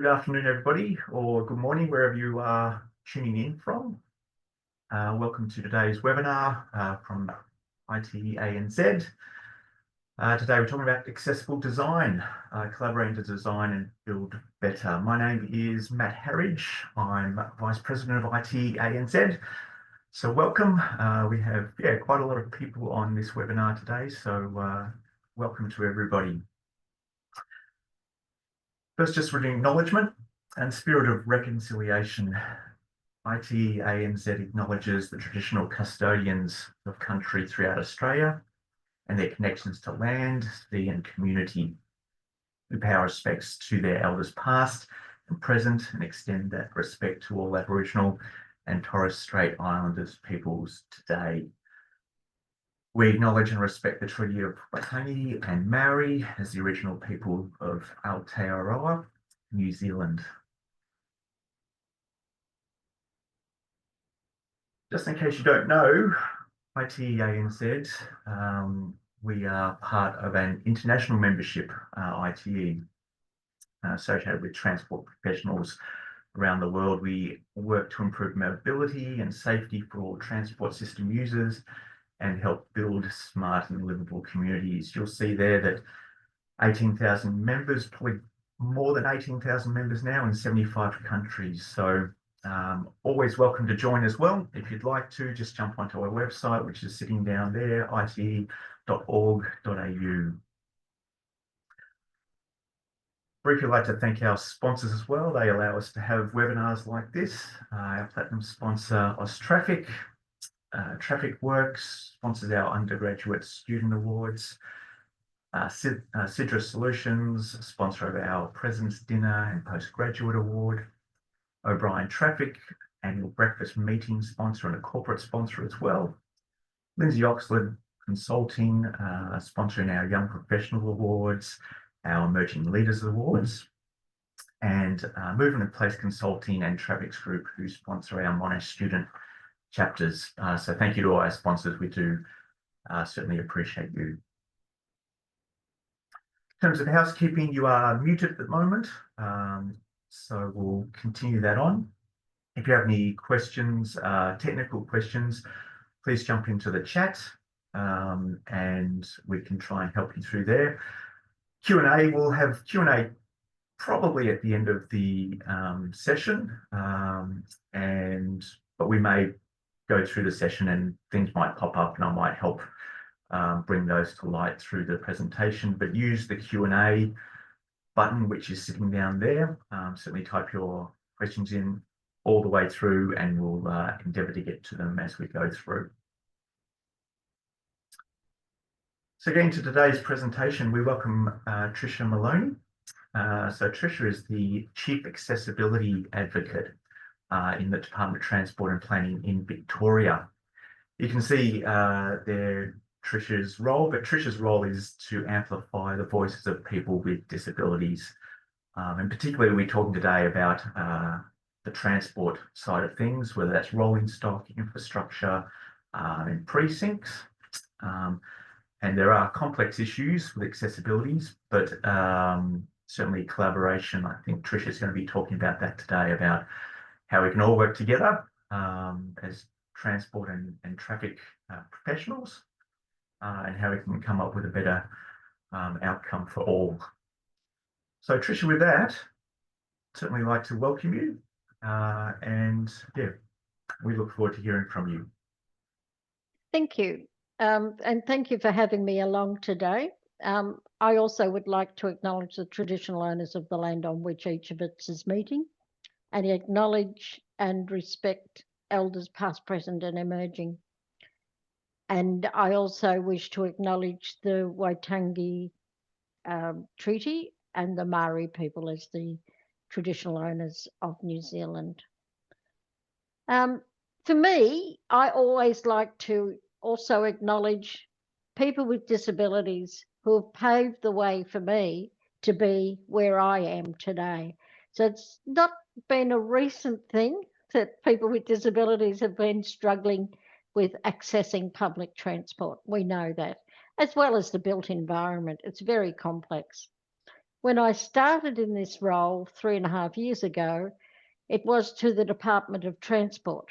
Good afternoon, everybody, or good morning, wherever you are tuning in from. Welcome to today's webinar from ITE-ANZ. Today we're talking about accessible design, collaborating to design and build better. My name is Matt Harridge. I'm Vice President of ITE-ANZ. So welcome. We have quite a lot of people on this webinar today, so welcome to everybody. First, just with acknowledgement and spirit of reconciliation. ITE-ANZ acknowledges the traditional custodians of country throughout Australia and their connections to land, sea and community. We pay our respects to their elders past and present and extend that respect to all Aboriginal and Torres Strait Islanders peoples today. We acknowledge and respect the Treaty of Waitangi and Maori as the original people of Aotearoa, New Zealand. Just in case you don't know, ITE-ANZ, we are part of an international membership, ITE, associated with transport professionals around the world. We work to improve mobility and safety for all transport system users and help build smart and livable communities. You'll see there that 18,000 members, probably more than 18,000 members now in 75 countries. So always welcome to join as well. If you'd like to, just jump onto our website, which is sitting down there, ite.org.au. Briefly like to thank our sponsors as well. They allow us to have webinars like this. Our platinum sponsor, Austraffic, Traffic Works sponsors our undergraduate student awards. Sidra Solutions, sponsor of our President's Dinner and Postgraduate Award. O'Brien Traffic, annual breakfast meeting sponsor and a corporate sponsor as well. Lindsay Oxlade Consulting, sponsoring our Young Professional Awards, our Emerging Leaders Awards, and Movement and Place Consulting and Traffics Group, who sponsor our Monash student chapters. So thank you to all our sponsors. We do certainly appreciate you. In terms of housekeeping, you are muted at the moment, so we'll continue that on. If you have any questions, technical questions, please jump into the chat and we can try and help you through there. Q&A, we'll have Q&A probably at the end of the session, but we may go through the session and things might pop up and I might help bring those to light through the presentation, but use the Q&A button, which is sitting down there. Certainly type your questions in all the way through and we'll endeavour to get to them as we go through. So getting to today's presentation, we welcome Tricia Maloney. So Tricia is the Chief Accessibility Advocate in the Department of Transport and Planning in Victoria. You can see there Tricia's role, but Tricia's role is to amplify the voices of people with disabilities. And particularly we're talking today about the transport side of things, whether that's rolling stock, infrastructure, and precincts. And there are complex issues with accessibilities, but certainly collaboration. I think Tricia's going to be talking about that today, about how we can all work together as transport and traffic professionals, and how we can come up with a better outcome for all. So Tricia, with that, certainly like to welcome you, and we look forward to hearing from you. Thank you. And thank you for having me along today. I also would like to acknowledge the traditional owners of the land on which each of us is meeting, and acknowledge and respect elders past, present and emerging. And I also wish to acknowledge the Waitangi Treaty and the Maori people as the traditional owners of New Zealand. For me, I always like to also acknowledge people with disabilities who have paved the way for me to be where I am today. So it's not been a recent thing that people with disabilities have been struggling with accessing public transport. We know that, as well as the built environment. It's very complex. When I started in this role 3.5 years ago, it was to the Department of Transport.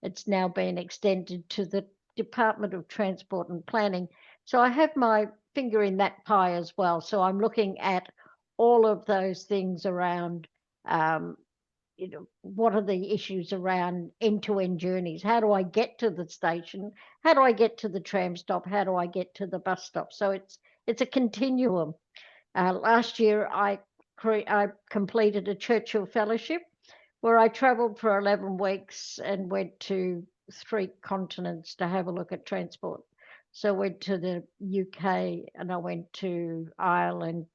It's now been extended to the Department of Transport and Planning. So I have my finger in that pie as well. So I'm looking at all of those things around, um, what are the issues around end-to-end journeys? How do I get to the station? How do I get to the tram stop? How do I get to the bus stop? So it's a continuum. Last year, I completed a Churchill Fellowship where I travelled for 11 weeks and went to 3 continents to have a look at transport. So I went to the UK and I went to Ireland,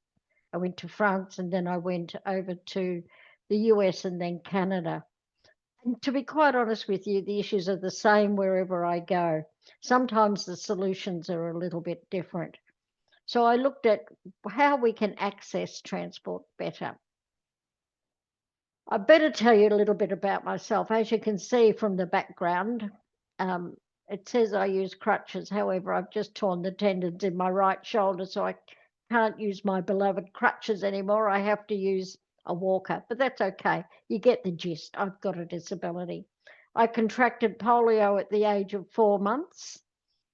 I went to France, and then I went over to the US and then Canada. And to be quite honest with you, the issues are the same wherever I go. Sometimes the solutions are a little bit different. So I looked at how we can access transport better. I better tell you a little bit about myself. As you can see from the background, um, it says I use crutches. However, I've just torn the tendons in my right shoulder, so I can't use my beloved crutches anymore. I have to use a walker, but that's okay. You get the gist. I've got a disability. I contracted polio at the age of 4 months,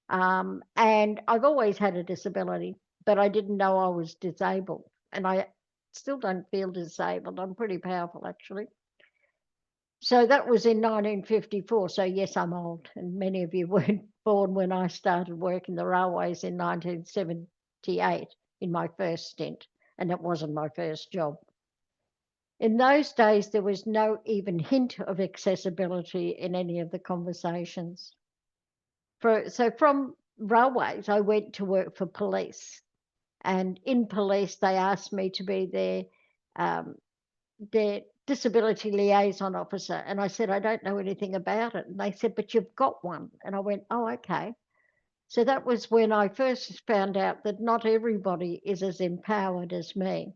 and I've always had a disability, but I didn't know I was disabled. And I still don't feel disabled. I'm pretty powerful, actually. So that was in 1954. So, yes, I'm old. And many of you weren't born when I started working the railways in 1978 in my first stint. And it wasn't my first job. In those days, there was no even hint of accessibility in any of the conversations. So from railways, I went to work for police. And in police, they asked me to be their disability liaison officer. And I said, I don't know anything about it. And they said, but you've got one. And I went, oh, okay. So that was when I first found out that not everybody is as empowered as me.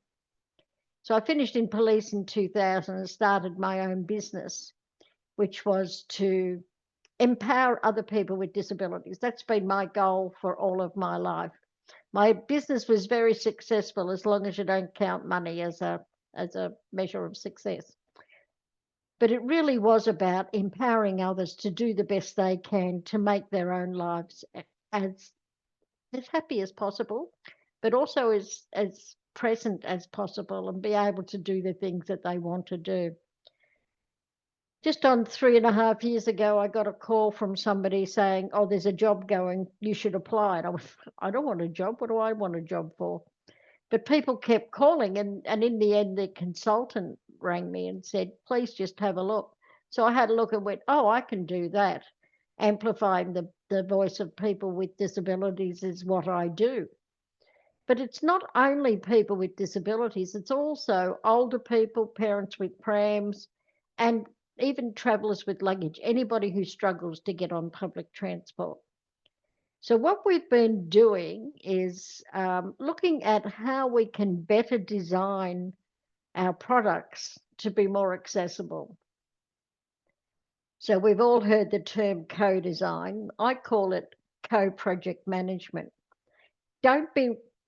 So I finished in police in 2000 and started my own business, which was to empower other people with disabilities. That's been my goal for all of my life. My business was very successful as long as you don't count money as a measure of success. But it really was about empowering others to do the best they can to make their own lives as happy as possible, but also as present as possible and be able to do the things that they want to do. Just on 3.5 years ago, I got a call from somebody saying, oh, there's a job going, you should apply. And I don't want a job. What do I want a job for? But people kept calling, and in the end, the consultant rang me and said, please just have a look. So I had a look and went, oh, I can do that. Amplifying the voice of people with disabilities is what I do. But it's not only people with disabilities, it's also older people, parents with prams, and even travellers with luggage, anybody who struggles to get on public transport. So what we've been doing is looking at how we can better design our products to be more accessible. So we've all heard the term co-design. I call it co-project management. Don't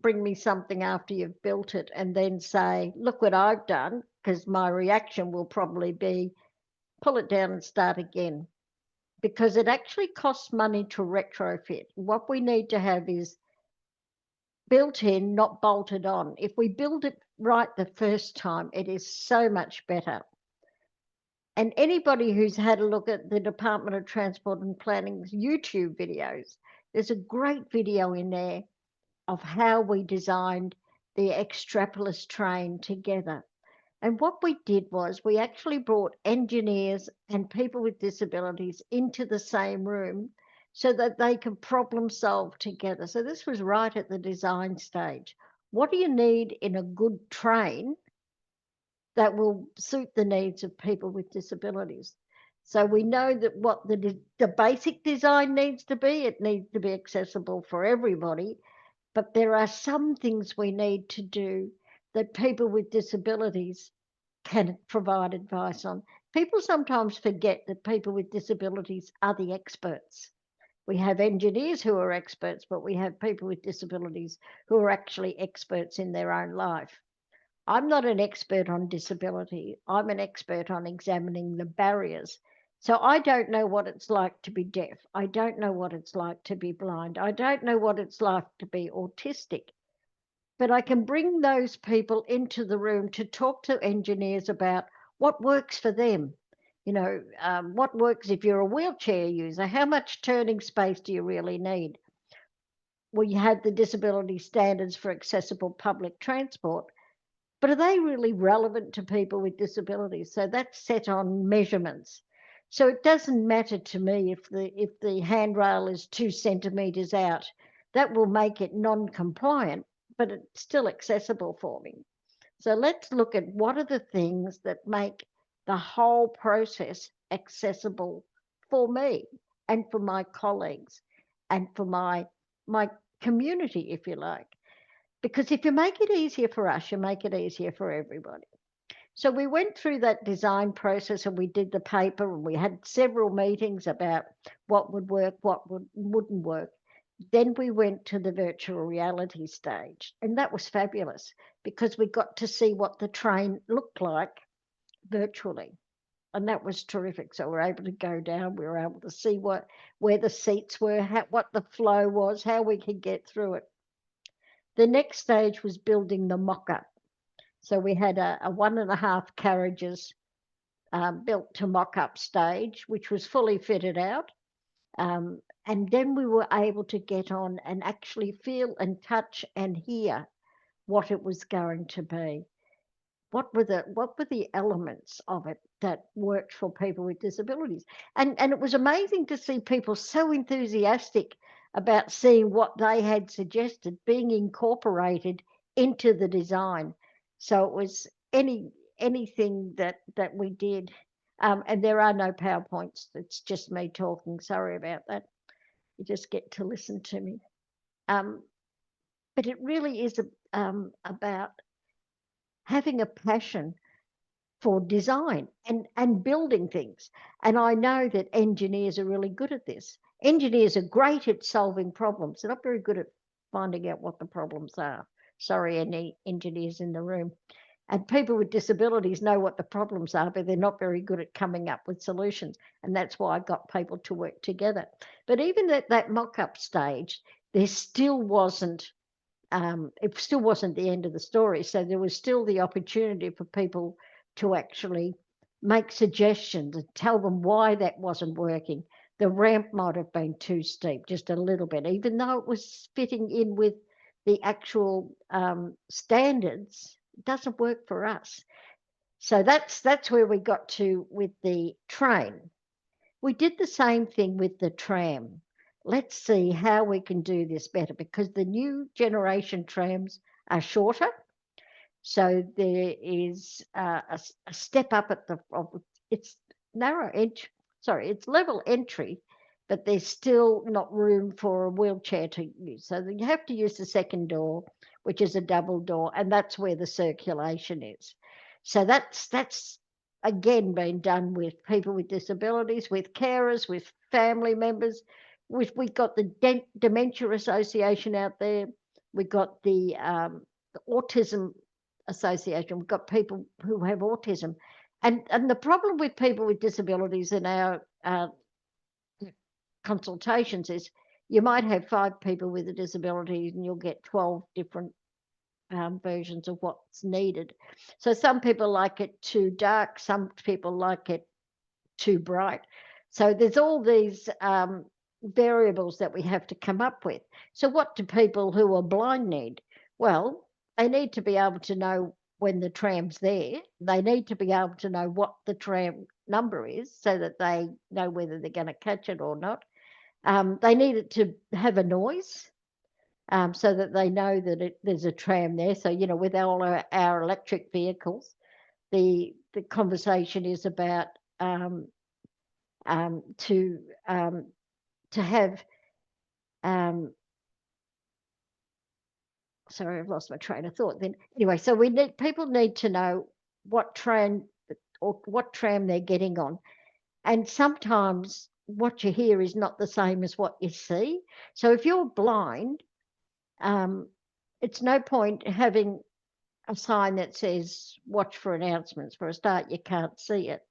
bring me something after you've built it and then say, look what I've done, because my reaction will probably be, pull it down and start again. Because it actually costs money to retrofit. What we need to have is built in, not bolted on. If we build it right the first time, it is so much better. And anybody who's had a look at the Department of Transport and Planning's YouTube videos, there's a great video in there of how we designed the Extrapolis train together. And what we did was we actually brought engineers and people with disabilities into the same room so that they could problem solve together. So this was right at the design stage. What do you need in a good train that will suit the needs of people with disabilities? So we know that what the basic design needs to be, it needs to be accessible for everybody, but there are some things we need to do that people with disabilities can provide advice on. People sometimes forget that people with disabilities are the experts. We have engineers who are experts, but we have people with disabilities who are actually experts in their own life. I'm not an expert on disability. I'm an expert on examining the barriers. So I don't know what it's like to be deaf. I don't know what it's like to be blind. I don't know what it's like to be autistic. But I can bring those people into the room to talk to engineers about what works for them. What works if you're a wheelchair user? How much turning space do you really need? We had the disability standards for accessible public transport, but are they really relevant to people with disabilities? So that's set on measurements. So it doesn't matter to me if the handrail is 2 centimetres out. That will make it non-compliant, but it's still accessible for me. So let's look at what are the things that make the whole process accessible for me and for my colleagues and for my community, if you like. Because if you make it easier for us, you make it easier for everybody. So we went through that design process and we did the paper and we had several meetings about what would work, wouldn't work. Then we went to the virtual reality stage, and that was fabulous because we got to see what the train looked like virtually. And that was terrific. So we're able to go down, we were able to see where the seats were, what the flow was, how we could get through it. The next stage was building the mock-up. So we had a 1.5 carriages built to mock-up stage, which was fully fitted out. And then we were able to get on and actually feel and touch and hear what it was going to be. What were the elements of it that worked for people with disabilities? And it was amazing to see people so enthusiastic about seeing what they had suggested being incorporated into the design. So it was anything that we did. And there are no PowerPoints. It's just me talking. Sorry about that. You just get to listen to me. But it really is about having a passion for design and building things. And I know that engineers are really good at this. Engineers are great at solving problems. They're not very good at finding out what the problems are. Sorry, any engineers in the room. And people with disabilities know what the problems are, but they're not very good at coming up with solutions. And that's why I got people to work together. But even at that mock-up stage, there still wasn't it still wasn't the end of the story. So there was still the opportunity for people to actually make suggestions and tell them why that wasn't working. The ramp might have been too steep, just a little bit, even though it was fitting in with the actual standards. It doesn't work for us. So that's where we got to with the train. We did the same thing with the tram. Let's see how we can do this better because the new generation trams are shorter. So there is a step up at it's narrow edge, sorry, it's level entry, but there's still not room for a wheelchair to use. So you have to use the second door, which is a double door, and that's where the circulation is. So that's again been done with people with disabilities, with carers, with family members. We've got the Dementia Association out there. We've got the Autism Association. We've got people who have autism. And the problem with people with disabilities in our consultations is you might have 5 people with a disability and you'll get 12 different versions of what's needed. So some people like it too dark, some people like it too bright. So there's all these variables that we have to come up with. So what do people who are blind need? Well, they need to be able to know when the tram's there. They need to be able to know what the tram number is so that they know whether they're going to catch it or not. They need it to have a noise so that they know that there's a tram there. So, with all our electric vehicles, the conversation is about to have sorry, I've lost my train of thought then. Anyway, so people need to know what tram they're getting on. And sometimes what you hear is not the same as what you see. So if you're blind, it's no point having a sign that says watch for announcements. For a start, you can't see it.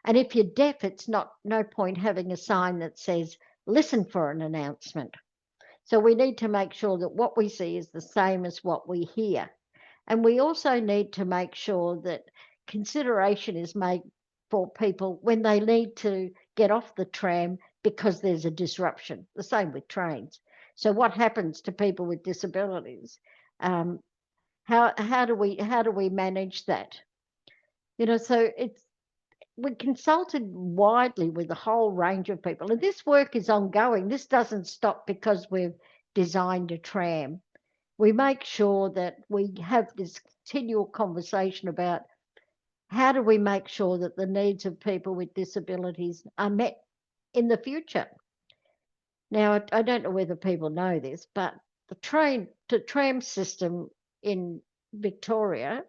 And if you're deaf, it's no point having a sign that says listen for an announcement. So we need to make sure that what we see is the same as what we hear. And we also need to make sure that consideration is made for people when they need to get off the tram because there's a disruption. The same with trains. So what happens to people with disabilities? Um, how do we manage that? So we consulted widely with a whole range of people, and this work is ongoing. This doesn't stop because we've designed a tram. We make sure that we have this continual conversation about how do we make sure that the needs of people with disabilities are met in the future. Now, I don't know whether people know this, but the tram system in Victoria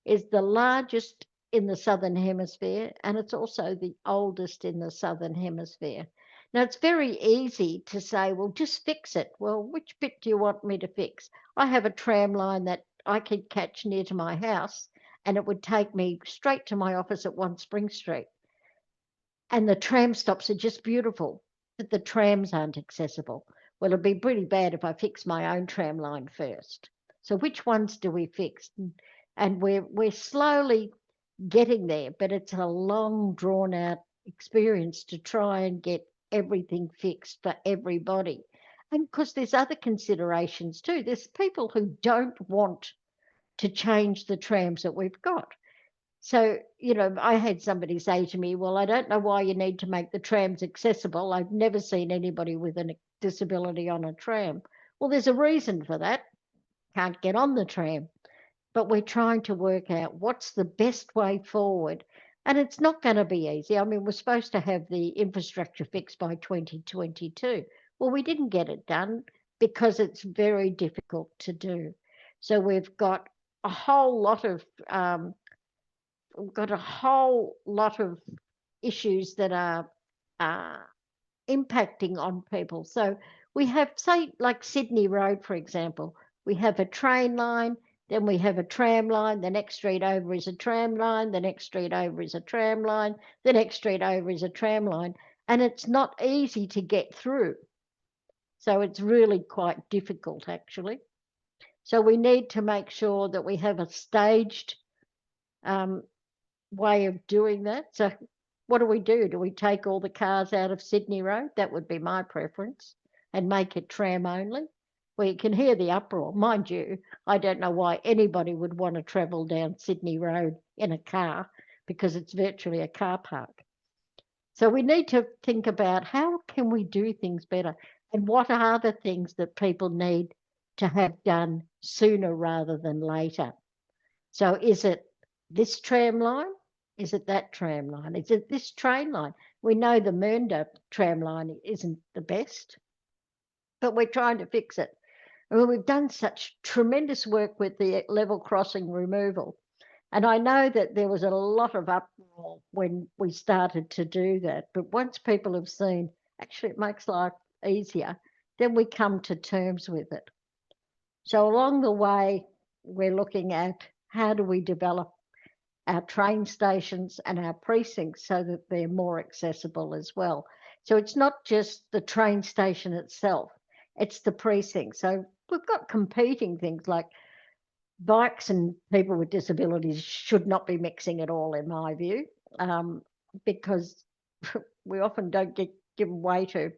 is the largest in the Southern Hemisphere, and it's also the oldest in the Southern Hemisphere. Now, it's very easy to say, well, just fix it. Well, which bit do you want me to fix? I have a tram line that I could catch near to my house, and it would take me straight to my office at 1 Spring Street. And the tram stops are just beautiful, but the trams aren't accessible. Well, it'd be pretty bad if I fix my own tram line first. So which ones do we fix? And we're slowly getting there, but it's a long, drawn out experience to try and get everything fixed for everybody. And because there's other considerations too. There's people who don't want to change the trams that we've got. So, I had somebody say to me, well, I don't know why you need to make the trams accessible. I've never seen anybody with a disability on a tram. Well, there's a reason for that. Can't get on the tram. But we're trying to work out what's the best way forward. And it's not going to be easy. I mean, we're supposed to have the infrastructure fixed by 2022. Well, we didn't get it done because it's very difficult to do. So we've got a whole lot of issues that are uh, impacting on people. So we have, say, like Sydney Road, for example, we have a train line, then we have a tram line, the next street over is a tram line, the next street over is a tram line, the next street over is a tram line, and it's not easy to get through. So it's really quite difficult, actually. So we need to make sure that we have a staged way of doing that. So what do we do? Do we take all the cars out of Sydney Road? That would be my preference, and make it tram only. Well, you can hear the uproar. Mind you, I don't know why anybody would want to travel down Sydney Road in a car, because it's virtually a car park. So we need to think about how can we do things better, and what are the things that people need to have done sooner rather than later. So is it this tram line? Is it that tram line? Is it this train line? We know the Mernda tram line isn't the best, but we're trying to fix it. I mean, we've done such tremendous work with the level crossing removal. And I know that there was a lot of uproar when we started to do that. But once people have seen, actually, it makes life easier, then we come to terms with it. So along the way, we're looking at how do we develop our train stations and our precincts so that they're more accessible as well. So it's not just the train station itself, it's the precinct. So we've got competing things like bikes and people with disabilities should not be mixing at all, in my view, because we often don't get given way to.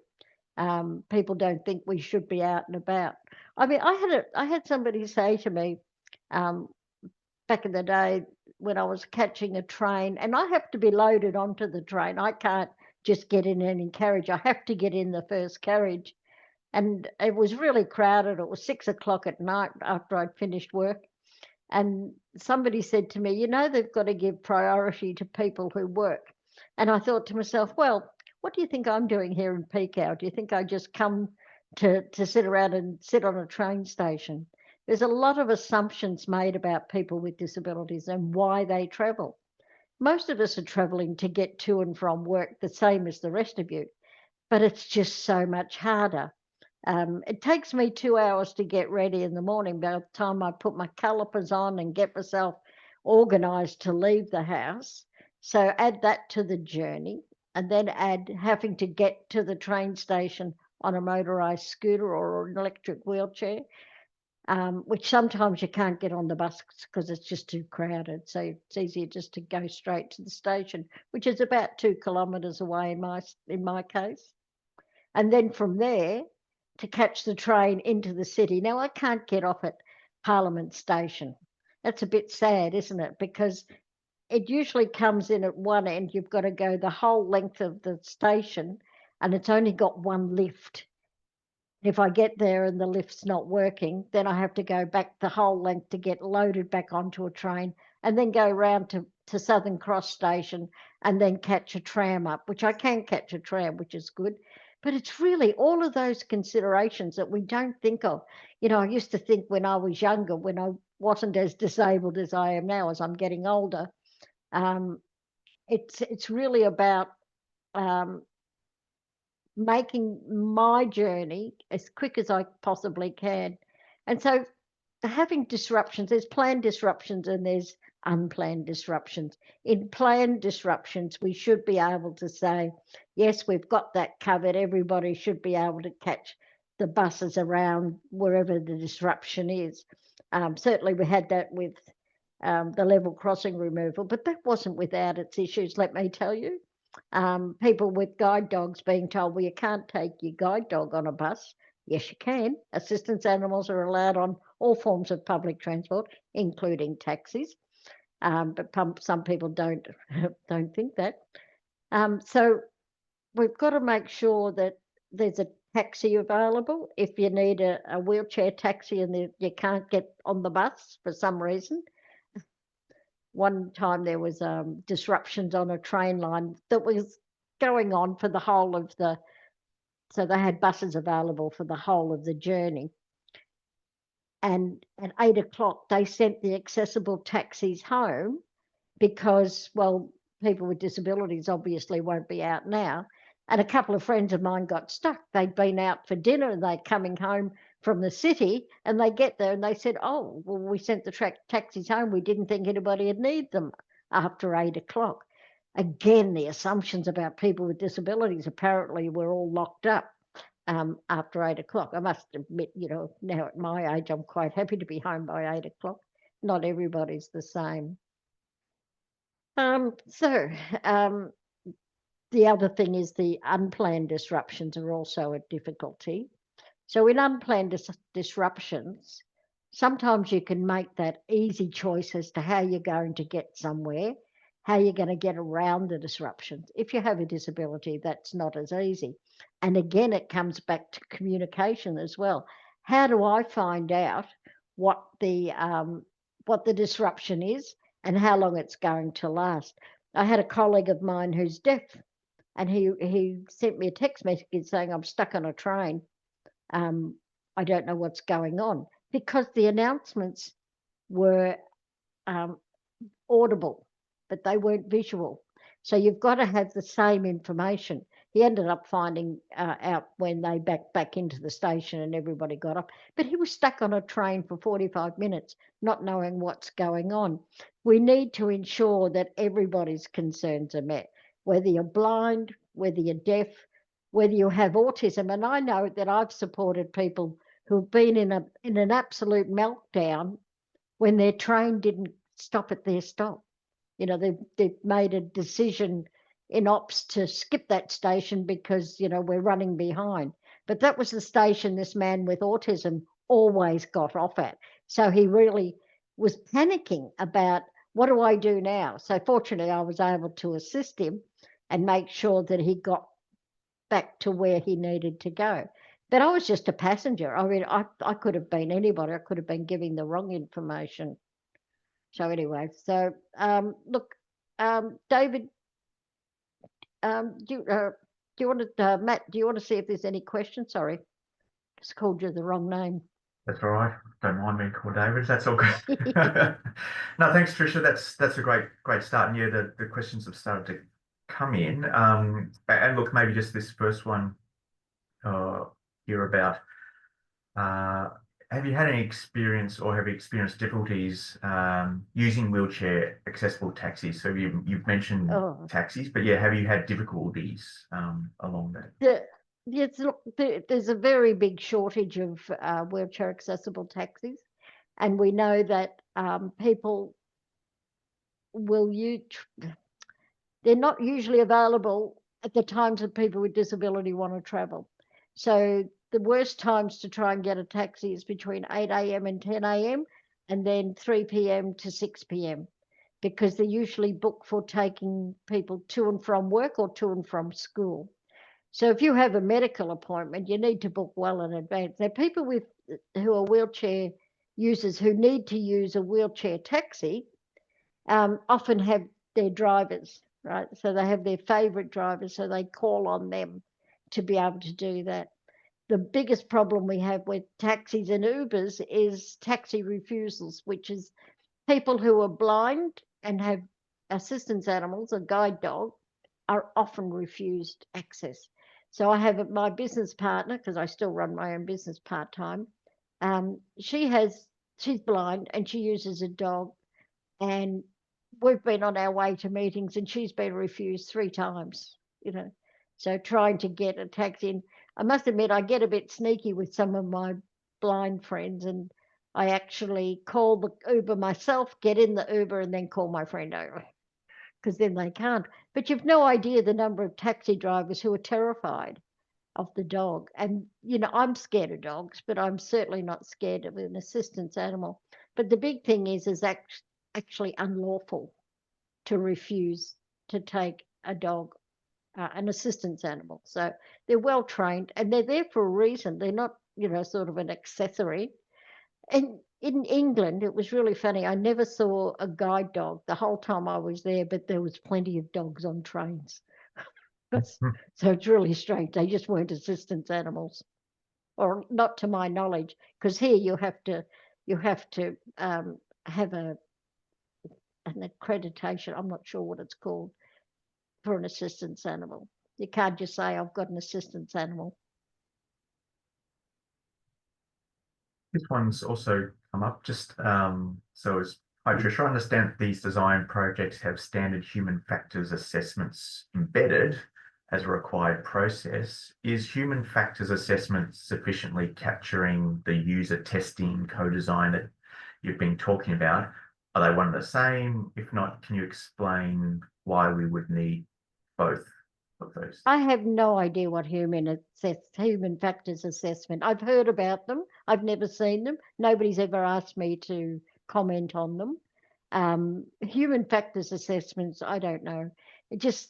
People don't think we should be out and about. I mean, I had somebody say to me back in the day when I was catching a train, and I have to be loaded onto the train. I can't just get in any carriage. I have to get in the first carriage. And it was really crowded. It was 6 o'clock at night after I'd finished work. And somebody said to me, they've got to give priority to people who work. And I thought to myself, well, what do you think I'm doing here in peak hour? Do you think I just come to sit around and sit on a train station? There's a lot of assumptions made about people with disabilities and why they travel. Most of us are travelling to get to and from work the same as the rest of you, but it's just so much harder. It takes me 2 hours to get ready in the morning by the time I put my calipers on and get myself organised to leave the house. So add that to the journey, and then add having to get to the train station on a motorised scooter or an electric wheelchair, which sometimes you can't get on the bus because it's just too crowded. So it's easier just to go straight to the station, which is about 2 kilometres away in my case. And then from there to catch the train into the city. Now I can't get off at Parliament Station. That's a bit sad, isn't it? Because it usually comes in at one end. You've got to go the whole length of the station, and it's only got one lift. If I get there and the lift's not working, then I have to go back the whole length to get loaded back onto a train, and then go round to Southern Cross Station and then catch a tram up, which I can catch a tram, which is good. But it's really all of those considerations that we don't think of. I used to think when I was younger, when I wasn't as disabled as I am now, as I'm getting older, it's really about making my journey as quick as I possibly can. And so having disruptions, there's planned disruptions and there's unplanned disruptions. In planned disruptions, we should be able to say, yes, we've got that covered. Everybody should be able to catch the buses around wherever the disruption is. Certainly we had that with the level crossing removal, but that wasn't without its issues, let me tell you. People with guide dogs being told, well, you can't take your guide dog on a bus. Yes, you can. Assistance animals are allowed on all forms of public transport, including taxis. But some people don't think that. So we've got to make sure that there's a taxi available if you need a wheelchair taxi and you can't get on the bus for some reason. One time there was disruptions on a train line that was going on for the whole of so they had buses available for the whole of the journey. And at 8 o'clock, they sent the accessible taxis home because, well, people with disabilities obviously won't be out now. And a couple of friends of mine got stuck. They'd been out for dinner and they're coming home from the city, and they get there and they said, oh, well, we sent the taxis home. We didn't think anybody would need them after 8 o'clock. Again, the assumptions about people with disabilities apparently were all locked up after 8 o'clock. I must admit, now at my age, I'm quite happy to be home by 8 o'clock. Not everybody's the same. The other thing is the unplanned disruptions are also a difficulty. So in unplanned disruptions, sometimes you can make that easy choice as to how you're going to get somewhere, how you're going to get around the disruptions. If you have a disability, that's not as easy. And again, it comes back to communication as well. How do I find out what the disruption is and how long it's going to last? I had a colleague of mine who's deaf, and he sent me a text message saying, I'm stuck on a train. I don't know what's going on, because the announcements were audible, but they weren't visual. So you've got to have the same information. He ended up finding out when they back into the station and everybody got up. But he was stuck on a train for 45 minutes, not knowing what's going on. We need to ensure that everybody's concerns are met, whether you're blind, whether you're deaf, whether you have autism. And I know that I've supported people who've been in an absolute meltdown when their train didn't stop at their stop. They've made a decision in ops to skip that station because, we're running behind. But that was the station this man with autism always got off at. So he really was panicking about, what do I do now? So fortunately, I was able to assist him and make sure that he got back to where he needed to go. But I was just a passenger. I mean, I could have been anybody. I could have been giving the wrong information. So anyway, look, David, do you want to, Matt, do you want to see if there's any questions? Sorry, just called you the wrong name. That's all right. Don't mind being called David. That's all good. No, thanks, Tricia. That's a great start. And yeah, the questions have started to come in. And look, maybe just this first one hear about. Have you had any experience or have you experienced difficulties using wheelchair accessible taxis? So you've mentioned Oh, taxis, but yeah, have you had difficulties along that? the, yes, look, there's a very big shortage of wheelchair accessible taxis, and we know that people will use, they're not usually available at the times that people with disability want to travel. So the worst times to try and get a taxi is between 8 a.m. and 10 a.m. and then 3 p.m. to 6 p.m. because they're usually booked for taking people to and from work or to and from school. So if you have a medical appointment, you need to book well in advance. Now, people who are wheelchair users who need to use a wheelchair taxi often have their drivers, right? So they have their favorite drivers, so they call on them to be able to do that. The biggest problem we have with taxis and Ubers is taxi refusals, which is people who are blind and have assistance animals, a guide dog, are often refused access. So I have my business partner, because I still run my own business part time. She's blind and she uses a dog, and we've been on our way to meetings and she's been refused 3 times, you know. So trying to get a taxi in, I must admit, I get a bit sneaky with some of my blind friends, and I actually call the Uber myself, get in the Uber, and then call my friend over because then they can't. But you've no idea the number of taxi drivers who are terrified of the dog. And, you know, I'm scared of dogs, but I'm certainly not scared of an assistance animal. But the big thing is actually unlawful to refuse to take a dog, an assistance animal. So they're well trained and they're there for a reason. They're not, you know, sort of an accessory. And in England, it was really funny. I never saw a guide dog the whole time I was there, but there was plenty of dogs on trains. So it's really strange. They just weren't assistance animals, or not to my knowledge, because here you have to have an accreditation. I'm not sure what it's called for an assistance animal. You can't just say I've got an assistance animal. This one's also come up just so as hi Tricia, I understand that these design projects have standard human factors assessments embedded as a required process. Is human factors assessment sufficiently capturing the user testing co-design that you've been talking about? Are they one and the same? If not, can you explain why we would need both of those? I have no idea what human factors assessment. I've heard about them. I've never seen them. Nobody's ever asked me to comment on them. Human factors assessments, I don't know. It just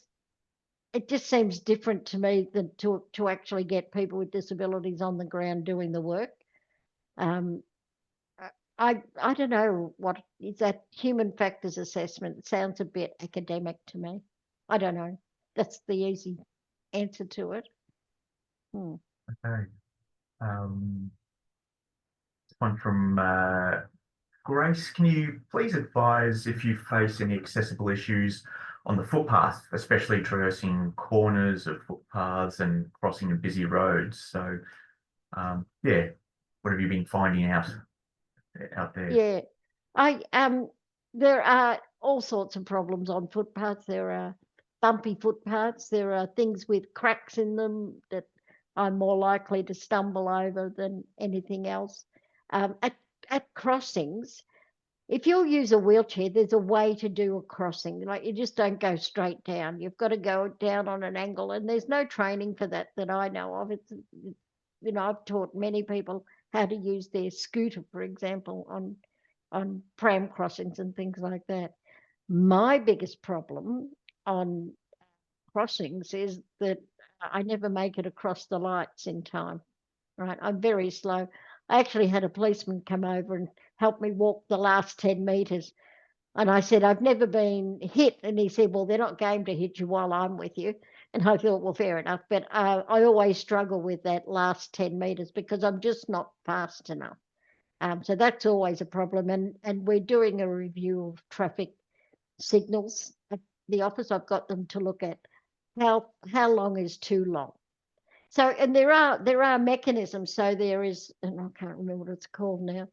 it just seems different to me than to actually get people with disabilities on the ground doing the work. Um, I don't know what is that human factors assessment. It sounds a bit academic to me. I don't know. That's the easy answer to it. Hmm. Okay. Um, one from Grace, can you please advise if you face any accessible issues on the footpath, especially traversing corners of footpaths and crossing of busy roads? So, yeah, what have you been finding out there? Yeah, I there are all sorts of problems on footpaths. There are bumpy footpaths. There are things with cracks in them that I'm more likely to stumble over than anything else. At crossings, if you'll use a wheelchair, there's a way to do a crossing. Like you just don't go straight down. You've got to go down on an angle, and there's no training for that that I know of. It's, you know, I've taught many people how to use their scooter, for example, on pram crossings and things like that. My biggest problem on crossings is that I never make it across the lights in time. Right, I'm very slow. I actually had a policeman come over and help me walk the last 10 meters. And I said, I've never been hit. And he said, well, they're not game to hit you while I'm with you. And I thought, well, fair enough. But I always struggle with that last 10 meters because I'm just not fast enough. So that's always a problem. And we're doing a review of traffic signals at the office. I've got them to look at how long is too long. So, and there are mechanisms. So there is, and I can't remember what it's called now.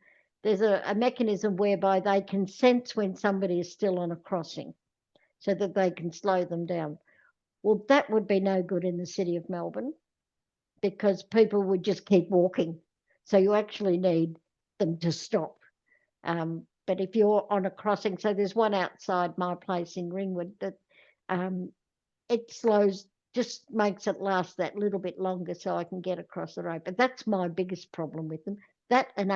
There's a mechanism whereby they can sense when somebody is still on a crossing, so that they can slow them down. Well, that would be no good in the city of Melbourne because people would just keep walking. So you actually need them to stop. But if you're on a crossing, so there's one outside my place in Ringwood that um, it slows, just makes it last that little bit longer so I can get across the road. But that's my biggest problem with them. That and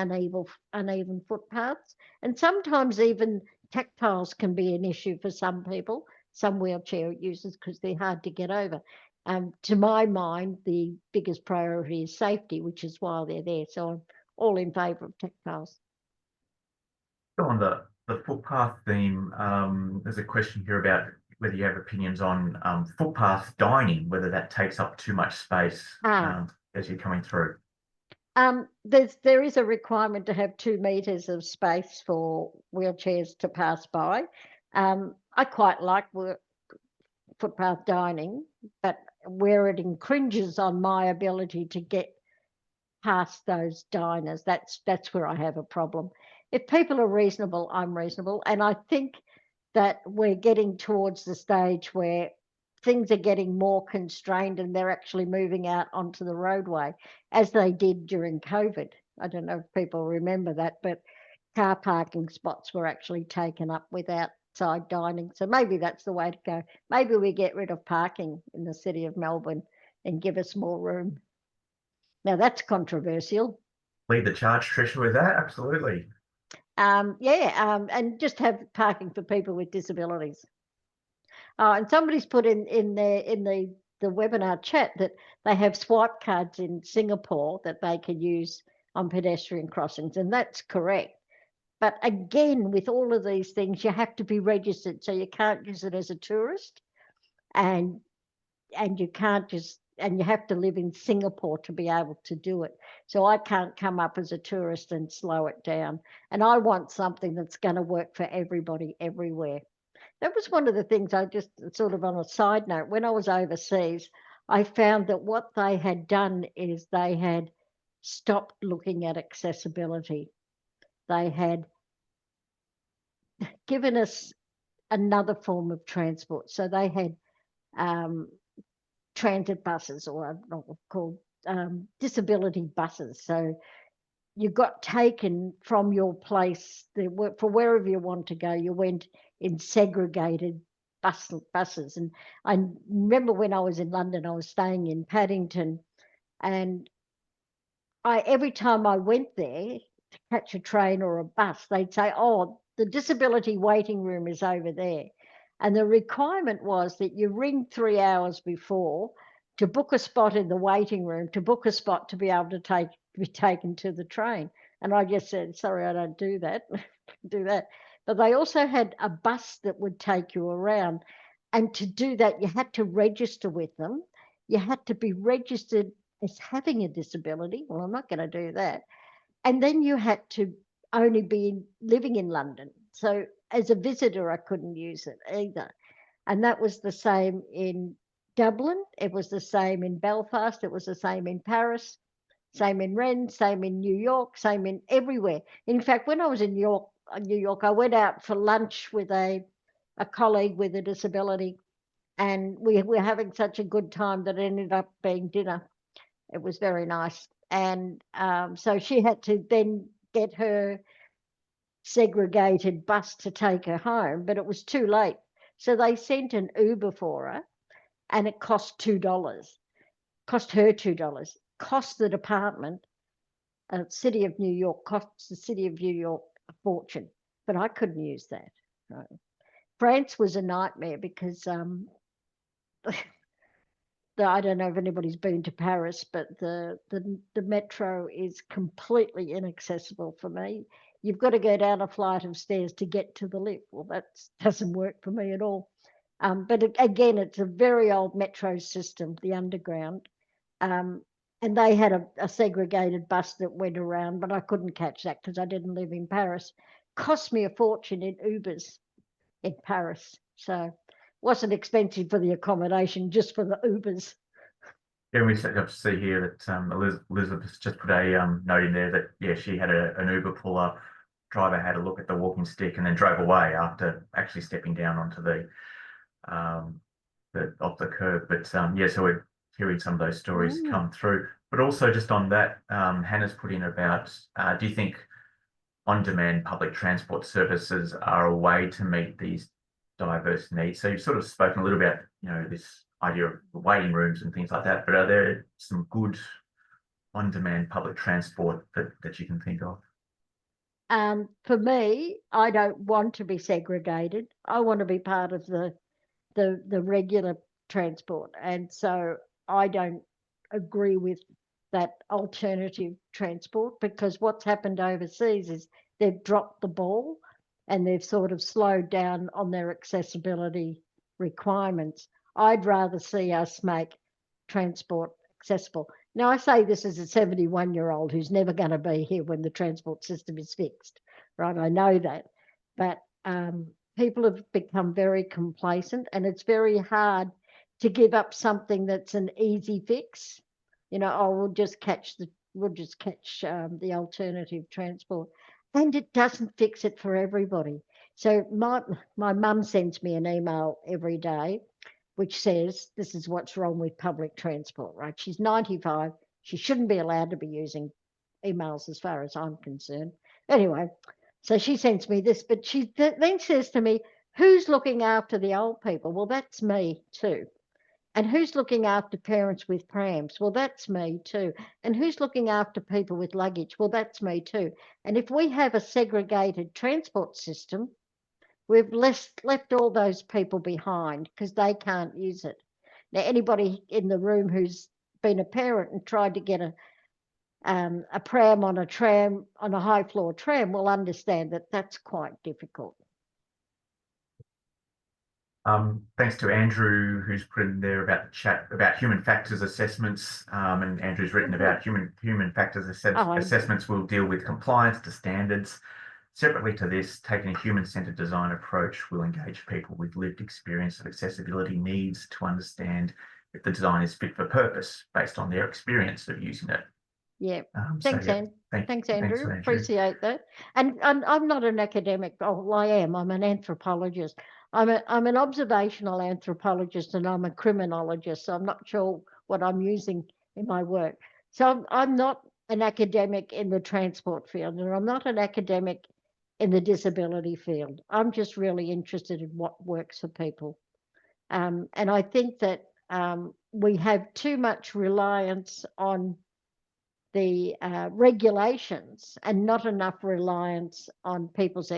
uneven footpaths. And sometimes even tactiles can be an issue for some people, some wheelchair users, because they're hard to get over. To my mind, the biggest priority is safety, which is why they're there. So I'm all in favour of tactiles. So on the footpath theme, there's a question here about whether you have opinions on footpath dining, whether that takes up too much space Ah, as you're coming through. there is a requirement to have 2 meters of space for wheelchairs to pass by. I quite like footpath dining, but where it infringes on my ability to get past those diners, that's where I have a problem. If people are reasonable, I'm reasonable, and I think that we're getting towards the stage where things are getting more constrained and they're actually moving out onto the roadway, as they did during COVID. I don't know if people remember that, but car parking spots were actually taken up with outside dining. So maybe that's the way to go. Maybe we get rid of parking in the city of Melbourne and give us more room. Now that's controversial. Lead the charge, Tricia, with that. Absolutely. And just have parking for people with disabilities. And somebody's put in the webinar chat that they have swipe cards in Singapore that they can use on pedestrian crossings, and that's correct. But again, with all of these things, you have to be registered, so you can't use it as a tourist, and you can't just, and you have to live in Singapore to be able to do it. So I can't come up as a tourist and slow it down. And I want something that's going to work for everybody everywhere. That was one of the things I just sort of on a side note, when I was overseas, I found that what they had done is they had stopped looking at accessibility. They had given us another form of transport. So they had um, transit buses, or called disability buses. So you got taken from your place for wherever you want to go. You went in segregated buses. And I remember when I was in London, I was staying in Paddington, and every time I went there to catch a train or a bus, they'd say, "Oh, the disability waiting room is over there." And the requirement was that you ring 3 hours before to book a spot in the waiting room, to book a spot to be able to be taken to the train. And I just said, "Sorry, I don't do that." Do that. But they also had a bus that would take you around. And to do that, you had to register with them. You had to be registered as having a disability. Well, I'm not going to do that. And then you had to only be living in London. So as a visitor, I couldn't use it either. And that was the same in Dublin. It was the same in Belfast. It was the same in Paris, same in Rennes, same in New York, same in everywhere. In fact, when I was in New York, I went out for lunch with a colleague with a disability, and we were having such a good time that it ended up being dinner. It was very nice. And so she had to then get her segregated bus to take her home, but it was too late. So they sent an Uber for her, and it cost $2. Cost her $2. Cost the department, City of New York, costs the City of New York a fortune. But I couldn't use that. Right. France was a nightmare because I don't know if anybody's been to Paris, but the metro is completely inaccessible for me. You've got to go down a flight of stairs to get to the lift. Well, that doesn't work for me at all. But again, it's a very old metro system, the underground. Um, and they had a segregated bus that went around, but I couldn't catch that because I didn't live in Paris. Cost me a fortune in Ubers in Paris. So wasn't expensive for the accommodation, just for the Ubers. Yeah, we set up to see here that Elizabeth's just put a note in there that yeah, she had an Uber pull up. Driver had a look at the walking stick and then drove away after actually stepping down onto um, the off the curb. But yeah, so we're hearing some of those stories Mm. come through. But also just on that, Hannah's put in about do you think on-demand public transport services are a way to meet these diverse needs? So you've sort of spoken a little about, this idea of waiting rooms and things like that, but are there some good on-demand public transport that you can think of? For me, I don't want to be segregated. I want to be part of the regular transport, and so I don't agree with that alternative transport, because what's happened overseas is they've dropped the ball and they've sort of slowed down on their accessibility requirements. I'd rather see us make transport accessible. Now, I say this as a 71-year-old who's never going to be here when the transport system is fixed, right? I know that. But people have become very complacent, and it's very hard to give up something that's an easy fix. Oh, we'll just catch the alternative transport, and it doesn't fix it for everybody. So my mum sends me an email every day which says this is what's wrong with public transport, right? She's 95. She shouldn't be allowed to be using emails as far as I'm concerned. Anyway, so she sends me this, but she then says to me, who's looking after the old people? Well, that's me too. And who's looking after parents with prams? Well, that's me too. And who's looking after people with luggage? Well, that's me too. And if we have a segregated transport system, we've left all those people behind because they can't use it. Now, anybody in the room who's been a parent and tried to get a pram on a tram, on a high floor tram, will understand that that's quite difficult. Thanks to Andrew, who's put in there about the chat about human factors assessments, and Andrew's written about human factors assessments will deal with compliance to standards. Separately to this, taking a human-centered design approach will engage people with lived experience of accessibility needs to understand if the design is fit for purpose based on their experience of using it. Yeah. Thanks, Thanks, Andrew. Appreciate that. And I'm not an academic. Oh, well, I am. I'm an anthropologist. I'm an observational anthropologist, and I'm a criminologist. So I'm not sure what I'm using in my work. So I'm not an academic in the transport field, and I'm not an academic in the disability field. I'm just really interested in what works for people. And I think that we have too much reliance on the regulations and not enough reliance on people's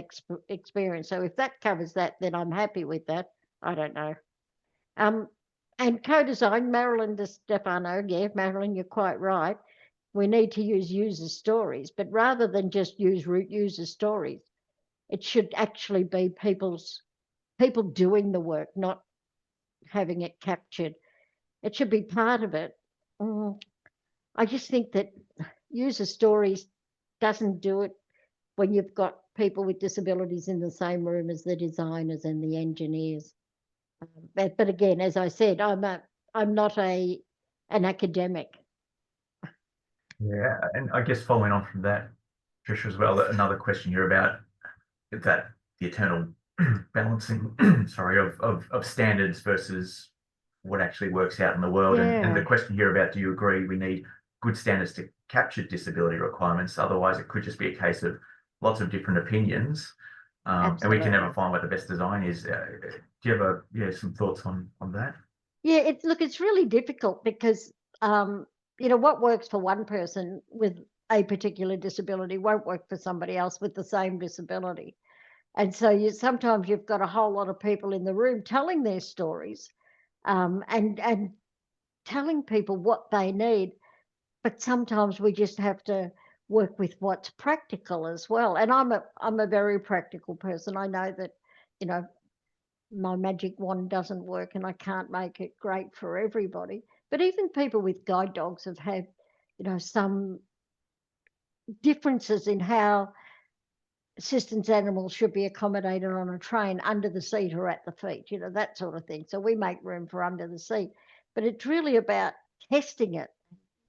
experience. So if that covers that, then I'm happy with that. I don't know. And co-design, Marilyn De Stefano, yeah, Marilyn, you're quite right. We need to use user stories, but rather than just use user stories, it should actually be people doing the work, not having it captured. It should be part of it. I just think that user stories doesn't do it when you've got people with disabilities in the same room as the designers and the engineers. But again, as I said, I'm not an academic. Yeah, and I guess following on from that, Tricia, as well, another question here about that the eternal balancing, sorry, of standards versus what actually works out in the world. And the question here about do you agree we need good standards to capture disability requirements? Otherwise, it could just be a case of lots of different opinions, and we can never find what the best design is. Do you have some thoughts on that? Yeah, it's really difficult because what works for one person with a particular disability won't work for somebody else with the same disability. And so sometimes you've got a whole lot of people in the room telling their stories, and telling people what they need. But sometimes we just have to work with what's practical as well. And I'm a very practical person. I know that, my magic wand doesn't work and I can't make it great for everybody. But even people with guide dogs have had, some differences in how assistance animals should be accommodated on a train under the seat or at the feet, that sort of thing. So we make room for under the seat. But it's really about testing it,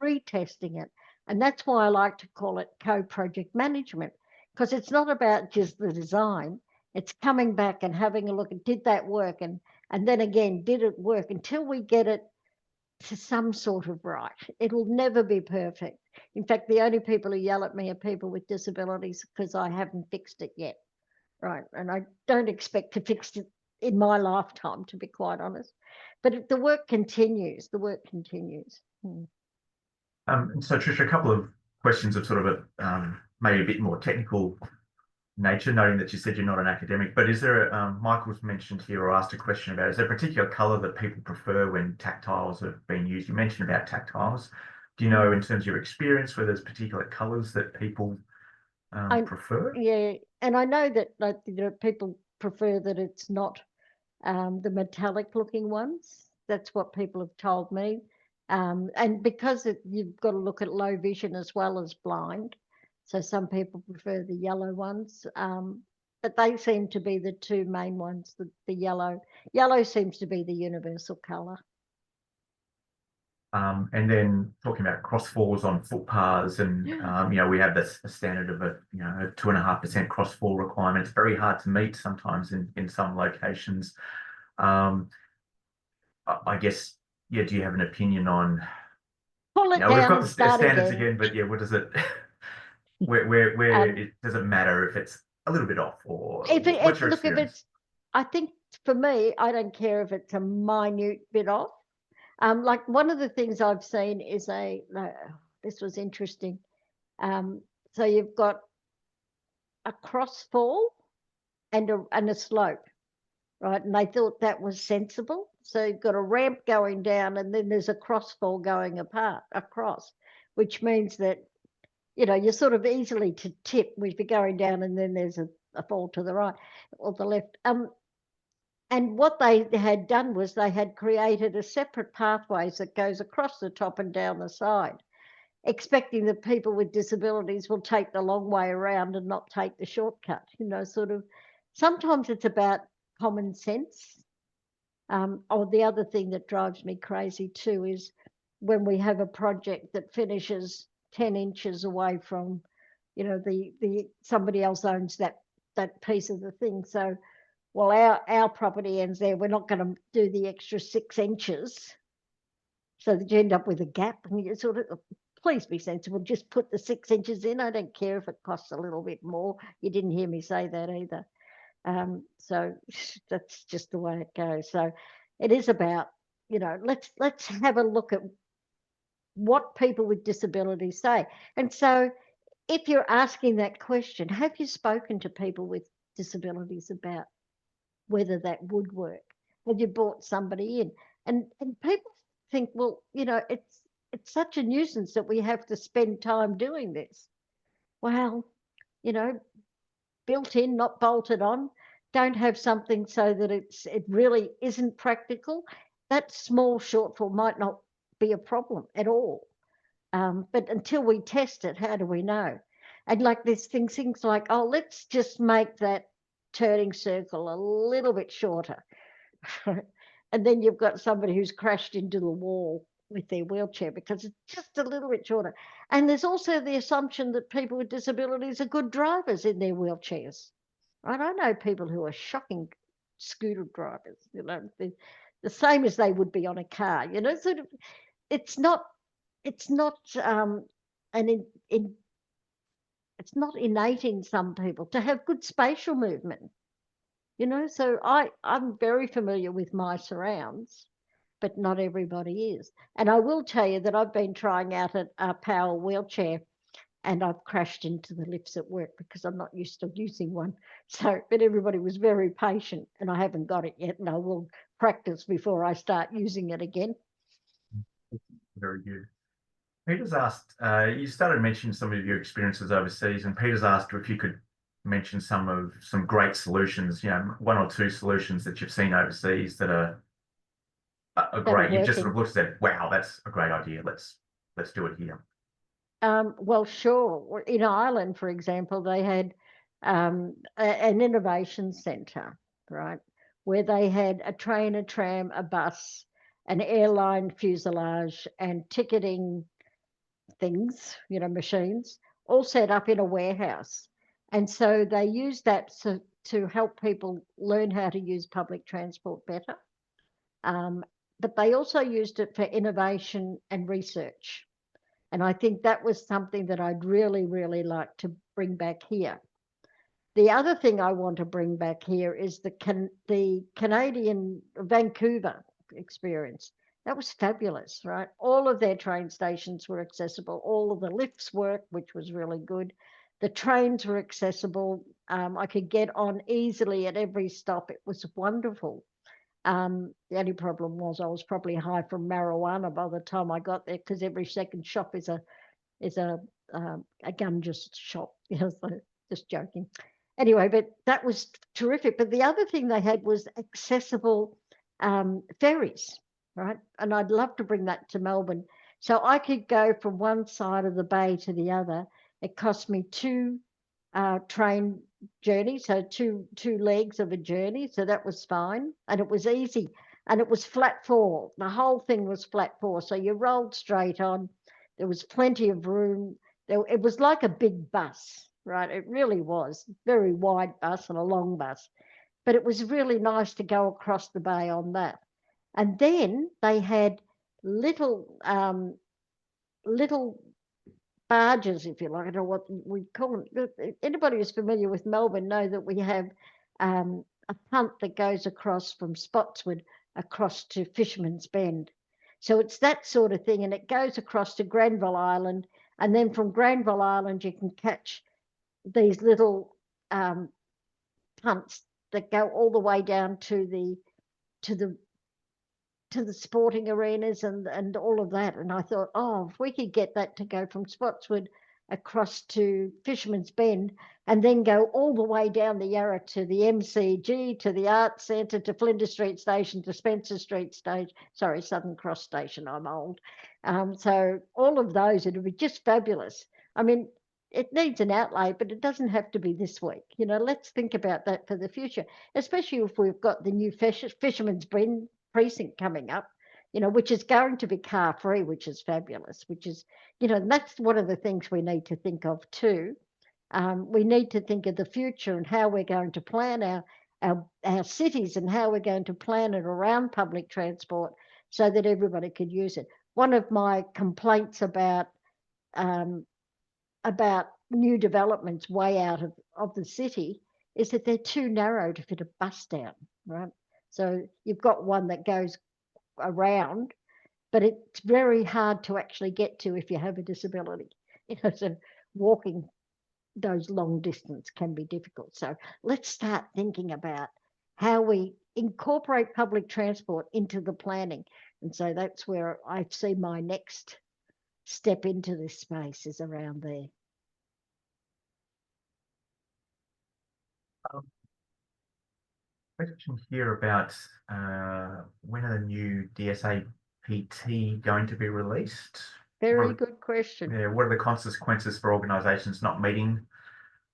retesting it. And that's why I like to call it co-project management, because it's not about just the design. It's coming back and having a look at, did that work? And then again, did it work? Until we get it to some sort of right. It'll never be perfect. In fact, the only people who yell at me are people with disabilities because I haven't fixed it yet. Right. And I don't expect to fix it in my lifetime, to be quite honest. But the work continues. The work continues. And so, Tricia, a couple of questions of sort of maybe a bit more technical nature, noting that you said you're not an academic, but is there, Michael's mentioned here or asked a question about, is there a particular colour that people prefer when tactiles have been used? You mentioned about tactiles. Do you know, in terms of your experience, whether there's particular colours that people prefer? Yeah, and I know that people prefer that it's not the metallic looking ones. That's what people have told me. And because you've got to look at low vision as well as blind. So some people prefer the yellow ones. But they seem to be the two main ones, the yellow. Yellow seems to be the universal colour. And then talking about crossfalls on footpaths, and we have this a standard of a 2.5% crossfall requirement. It's very hard to meet sometimes in some locations. I guess, yeah. Do you have an opinion on? Pull it We've down got and the start standards again. again, but yeah, what does it? Where does it matter if it's a little bit off, or what's your Look, if experience? I think for me, I don't care if it's a minute bit off. Like one of the things I've seen is this was interesting. So you've got a crossfall and a slope, right? And they thought that was sensible. So you've got a ramp going down, and then there's a crossfall going across, which means that you're sort of easily to tip if you're going down, and then there's a fall to the right or the left. And what they had done was they had created a separate pathways that goes across the top and down the side, expecting that people with disabilities will take the long way around and not take the shortcut. Sort of. Sometimes it's about common sense. Or the other thing that drives me crazy too is when we have a project that finishes 10 inches away from, the somebody else owns that piece of the thing. So, well, our property ends there. We're not going to do the extra 6 inches, so that you end up with a gap. And you sort of, please be sensible. Just put the 6 inches in. I don't care if it costs a little bit more. You didn't hear me say that either. So that's just the way it goes. So it is about, let's have a look at what people with disabilities say. And so if you're asking that question, have you spoken to people with disabilities about whether that would work? Have you brought somebody in? And people think, well, it's such a nuisance that we have to spend time doing this. Well, built in, not bolted on. Don't have something so that it really isn't practical. That small shortfall might not be a problem at all. But until we test it, how do we know? And like there's things like, oh, let's just make that turning circle a little bit shorter. And then you've got somebody who's crashed into the wall with their wheelchair because it's just a little bit shorter. And there's also the assumption that people with disabilities are good drivers in their wheelchairs. Right? I know people who are shocking scooter drivers, the same as they would be on a car. Sort of, it's not an it's not innate in some people to have good spatial movement. So I'm very familiar with my surrounds, but not everybody is. And I will tell you that I've been trying out a power wheelchair, and I've crashed into the lifts at work because I'm not used to using one. So, but everybody was very patient, and I haven't got it yet, and I will practice before I start using it again. Very good. Peter's asked, you started mentioning some of your experiences overseas, and Peter's asked if you could mention some great solutions, one or two solutions that you've seen overseas that are great. You've just sort of looked at, wow, that's a great idea. Let's do it here. Well, sure. In Ireland, for example, they had an innovation centre, right, where they had a train, a tram, a bus, an airline fuselage and ticketing things, machines, all set up in a warehouse. And so they use that to help people learn how to use public transport better. Um, but they also used it for innovation and research. And I think that was something that I'd really, really like to bring back here. The other thing I want to bring back here is the Canadian Vancouver experience. That was fabulous, right? All of their train stations were accessible. All of the lifts worked, which was really good. The trains were accessible. I could get on easily at every stop. It was wonderful. The only problem was I was probably high from marijuana by the time I got there, because every second shop is a gun just shop. So just joking. Anyway, but that was terrific. But the other thing they had was accessible ferries, right? And I'd love to bring that to Melbourne. So I could go from one side of the bay to the other. It cost me two train journeys, so two legs of a journey. So that was fine, and it was easy, and it was flat four. The whole thing was flat four, so you rolled straight on. There was plenty of room. It was like a big bus, right? It really was very wide bus and a long bus, but it was really nice to go across the bay on that. And then they had little little barges, if you like, I don't know what we call them. Anybody who's familiar with Melbourne know that we have a punt that goes across from Spotswood across to Fisherman's Bend. So it's that sort of thing, and it goes across to Granville Island, and then from Granville Island you can catch these little punts that go all the way down to the sporting arenas and all of that. And I thought, oh, if we could get that to go from Spotswood across to Fisherman's Bend and then go all the way down the Yarra to the MCG, to the Arts Centre, to Flinders Street Station, to Spencer Street Station, sorry, Southern Cross Station, I'm old. So all of those, it would be just fabulous. I mean, it needs an outlay, but it doesn't have to be this week. Let's think about that for the future, especially if we've got the new Fisherman's Bend precinct coming up, which is going to be car free, which is fabulous, which is, that's one of the things we need to think of too. We need to think of the future and how we're going to plan our cities and how we're going to plan it around public transport so that everybody could use it. One of my complaints about new developments way out of the city is that they're too narrow to fit a bus down, right? So you've got one that goes around, but it's very hard to actually get to if you have a disability. So walking those long distance can be difficult. So let's start thinking about how we incorporate public transport into the planning. And so that's where I see my next step into this space is around there. Question here about when are the new DSAPT going to be released? Very good question. Yeah, what are the consequences for organisations not meeting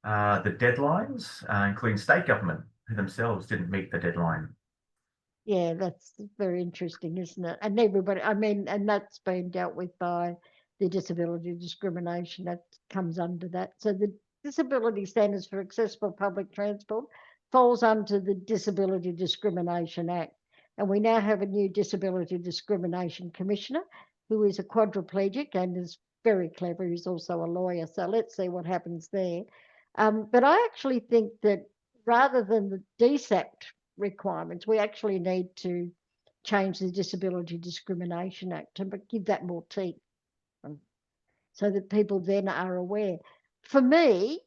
the deadlines, including state government, who themselves didn't meet the deadline? Yeah, that's very interesting, isn't it? And everybody, I mean, and that's been dealt with by the disability discrimination that comes under that. So the Disability Standards for Accessible Public Transport falls under the Disability Discrimination Act. And we now have a new Disability Discrimination Commissioner who is a quadriplegic and is very clever. He's also a lawyer. So let's see what happens there. But I actually think that rather than the DSAPT requirements, we actually need to change the Disability Discrimination Act to give that more teeth so that people then are aware. For me,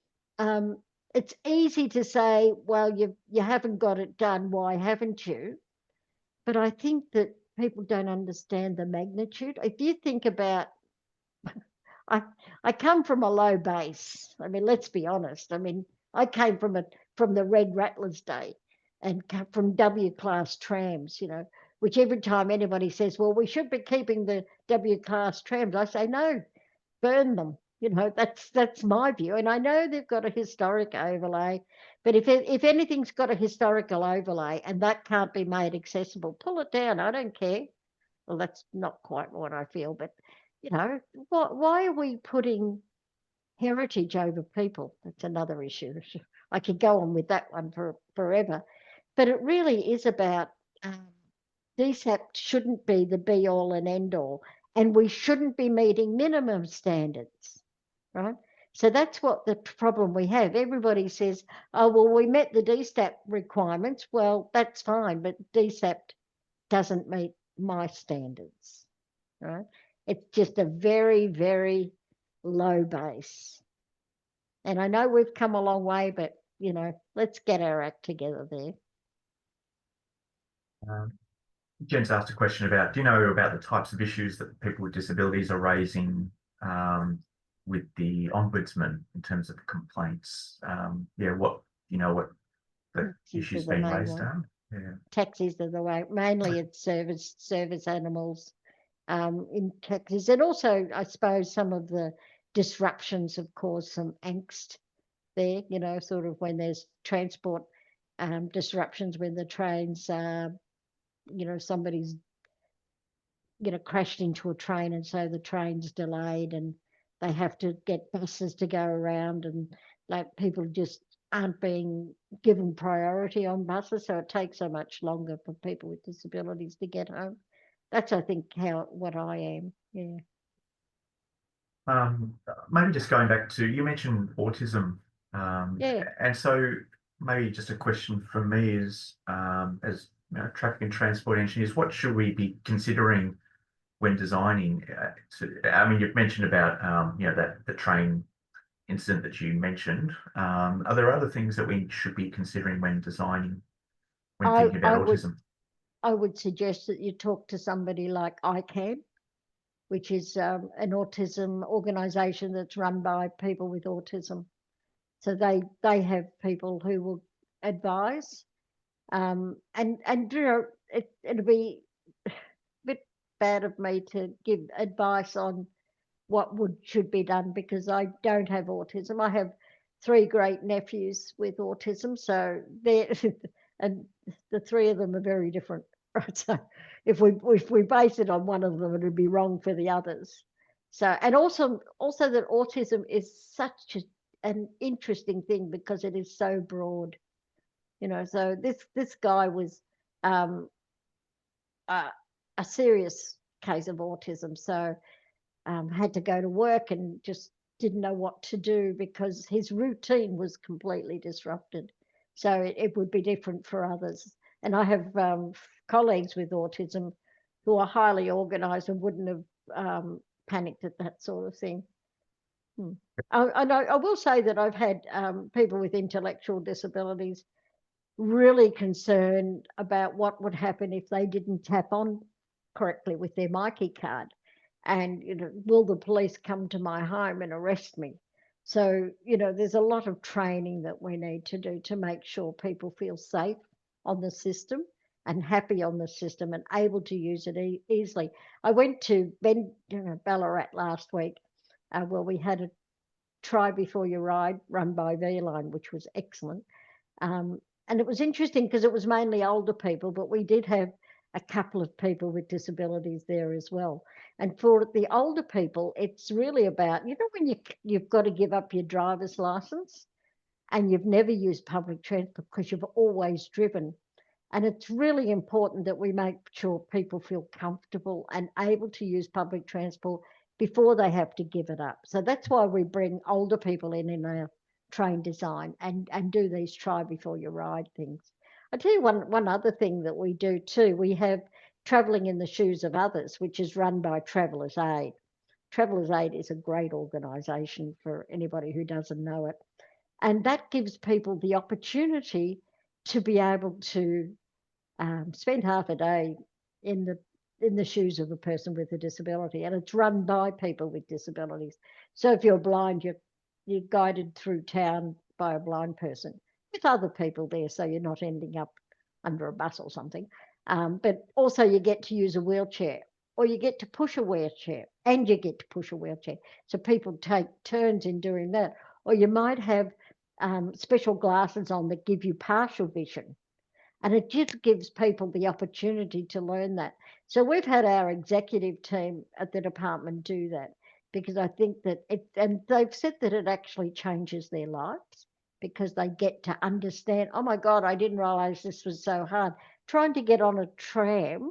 it's easy to say, well, you haven't got it done, why haven't you? But I think that people don't understand the magnitude. If you think about, I come from a low base. I mean, let's be honest. I mean, I came from the Red Rattlers day and from W class trams, which every time anybody says, well, we should be keeping the W class trams, I say, no, burn them. That's my view. And I know they've got a historic overlay, but if anything's got a historical overlay and that can't be made accessible, pull it down. I don't care. Well, that's not quite what I feel, but why are we putting heritage over people? That's another issue. I could go on with that one for forever, but it really is about um, DSAP shouldn't be the be all and end all, and we shouldn't be meeting minimum standards, right? So that's what the problem we have. Everybody says, oh, well, we met the DSAP requirements. Well, that's fine, but DSAP doesn't meet my standards, right? It's just a very, very low base. And I know we've come a long way, but, let's get our act together there. Um, Jen's asked a question about, do you know about the types of issues that people with disabilities are raising with the ombudsman in terms of complaints? Yeah, what the Taxis are issues the being main raised one. are? Yeah. Taxis are the way. Mainly it's service animals in taxis. And also, I suppose, some of the disruptions have caused some angst there, sort of when there's transport disruptions, when the trains, somebody's, crashed into a train, and so the train's delayed and they have to get buses to go around, and like people just aren't being given priority on buses, so it takes so much longer for people with disabilities to get home. That's, I think, what I am. Yeah. Maybe just going back to, you mentioned autism, Yeah. and so maybe just a question from me is, as traffic and transport engineers, what should we be considering when designing? I mean, you've mentioned about that the train incident that you mentioned. Are there other things that we should be considering when designing, when I thinking I about would autism? I would suggest that you talk to somebody like ITE-ANZ, which is an autism organisation that's run by people with autism. So they have people who will advise, and it'll be a bit bad of me to give advice on what should be done, because I don't have autism. I have three great nephews with autism, so they're and the three of them are very different. Right, so if we base it on one of them, it'd be wrong for the others. So, and also that autism is such an interesting thing because it is so broad. So this guy was um, a, a serious case of autism, so had to go to work and just didn't know what to do because his routine was completely disrupted. So it would be different for others. And I have colleagues with autism who are highly organized and wouldn't have panicked at that sort of thing. I will say that I've had people with intellectual disabilities really concerned about what would happen if they didn't tap on correctly with their Myki card. And, will the police come to my home and arrest me? So, there's a lot of training that we need to do to make sure people feel safe on the system and happy on the system and able to use it easily. I went to Ballarat last week where we had a try before you ride run by V-Line, which was excellent. And it was interesting because it was mainly older people, but we did have a couple of people with disabilities there as well. And for the older people, it's really about, when you've got to give up your driver's license and you've never used public transport because you've always driven. And it's really important that we make sure people feel comfortable and able to use public transport before they have to give it up. So that's why we bring older people in our train design and do these try before you ride things. I'll tell you one other thing that we do too. We have Travelling in the Shoes of Others, which is run by Travellers Aid. Travellers Aid is a great organisation for anybody who doesn't know it. And that gives people the opportunity to be able to spend half a day in the shoes of a person with a disability, and it's run by people with disabilities. So if you're blind, you're guided through town by a blind person with other people there, so you're not ending up under a bus or something. But also you get to use a wheelchair, or you get to push a wheelchair, and you get to push a wheelchair. So people take turns in doing that. Or you might have special glasses on that give you partial vision, and it just gives people the opportunity to learn that. So we've had our executive team at the department do that because I think that and they've said that it actually changes their lives because they get to understand, oh my God, I didn't realize this was so hard. Trying to get on a tram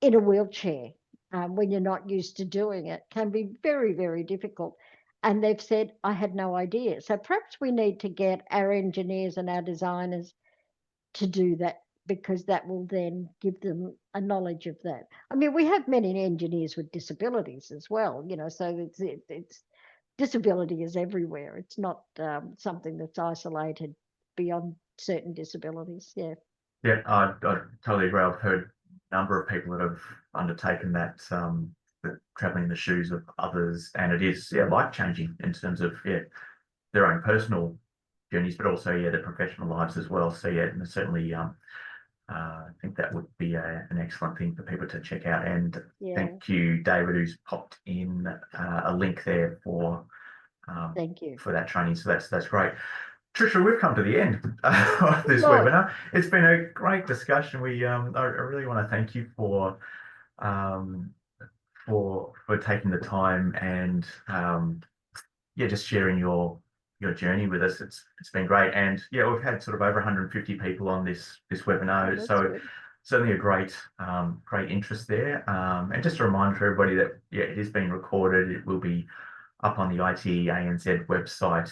in a wheelchair when you're not used to doing it can be very, very difficult. And they've said, I had no idea. So perhaps we need to get our engineers and our designers to do that because that will then give them a knowledge of that. I mean, we have many engineers with disabilities as well, so it's disability is everywhere. It's not something that's isolated beyond certain disabilities. Yeah. Yeah, I totally agree. I've heard a number of people that have undertaken that traveling in the shoes of others, and it is life changing in terms of their own personal journeys, but also their professional lives as well. So and certainly I think that would be an excellent thing for people to check out. And thank you, David, who's popped in a link there Thank you for that training. So that's great. Trisha, we've come to the end of this webinar. It's been a great discussion. I really want to thank you um, for taking the time and just sharing your journey with us. It's been great, and we've had sort of over 150 people on this webinar, so good. Certainly a great interest there. And just a reminder for everybody that it is being recorded. It will be up on the ITE-ANZ website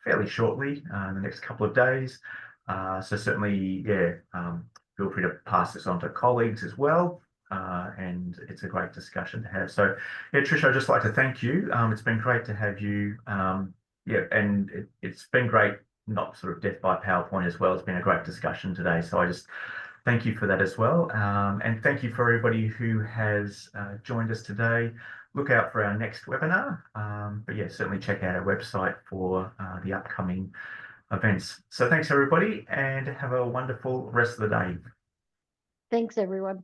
fairly shortly in the next couple of days. So certainly, feel free to pass this on to colleagues as well. And it's a great discussion to have. So, Trish, I'd just like to thank you. It's been great to have you. And it's been great, not sort of death by PowerPoint as well. It's been a great discussion today. So I just thank you for that as well. And thank you for everybody who has joined us today. Look out for our next webinar. But certainly check out our website for the upcoming events. So thanks, everybody, and have a wonderful rest of the day. Thanks, everyone.